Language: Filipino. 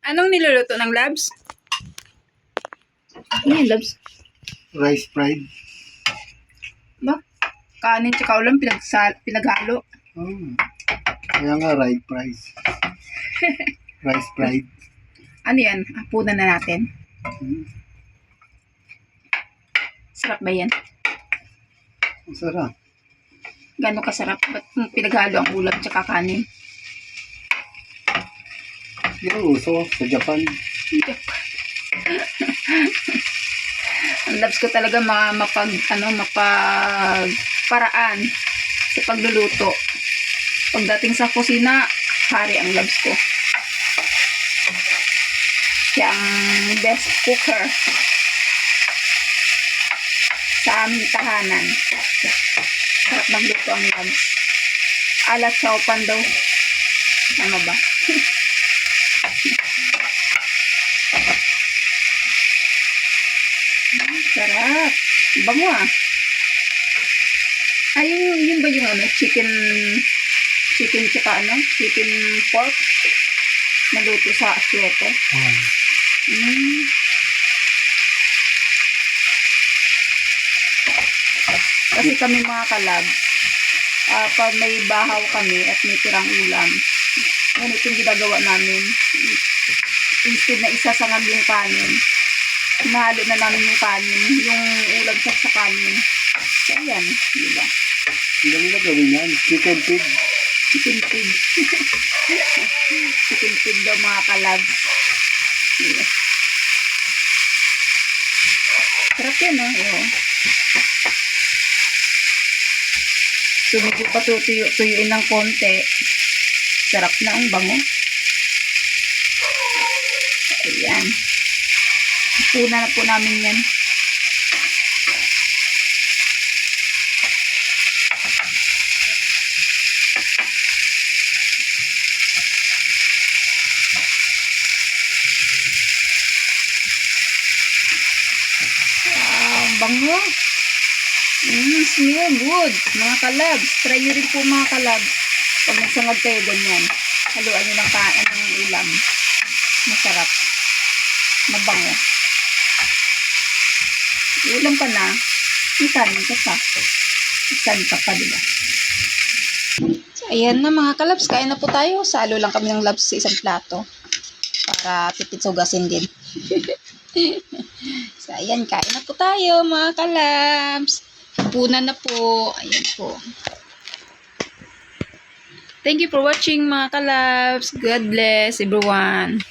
Anong niluluto ng labs? Ano yung labs? Rice fried. Ba? Kanin tsaka ulam pinaghalo. Kaya nga, rice fries. Rice fried. Ano yan? Hapunan na natin. Sarap ba yan? Ang sarap. Gano'ng kasarap? Ba't pinaghalo ang ulam tsaka kanin? Yung uso sa Japan. Ang labs ko talaga paraan sa pagluluto. Pagdating sa kusina, hari ang labs ko. Siya ang best cooker sa aming tahanan. Sarap magluto ang labs. Ala chowpan daw. Ano ba? Sarap. Bango ah. Ay, yun ba yung chicken tsaka chicken pork naluto sa asyete. Kasi kami mga kalab, pag may bahaw kami at may tirang ulam, ganito yung ginagawa namin. Instead na isasangag yung kanin, mahalo na namin yung kanin, yung ulam sa kanin. So, ayan, diba? Ang dami na gawin yan. Chicken pig. Chicken pig. Chicken pig daw mga kalabs. Yeah. Sarap yan, no? So, medyo patutuyuin ng konti. Sarap na ang bango. Ayan. Puna na po namin yan. Bango. Smell good. Mga kalabs. Try nyo rin po mga kalabs. Pag nagsangag kayo ganyan. Haluan nyo ng ulam. Masarap. Mabango. Ulam ka na. Ikanin ka pa. Ikanin ka pa, diba? So, ayan na mga kalabs. Kain na po tayo. Salo lang kami ng labs sa isang plato. Para tipid-sugasin din. So, ayan, kain na po tayo, mga kalabs. Hapunan na po. Ayan po. Thank you for watching, mga kalabs. God bless everyone.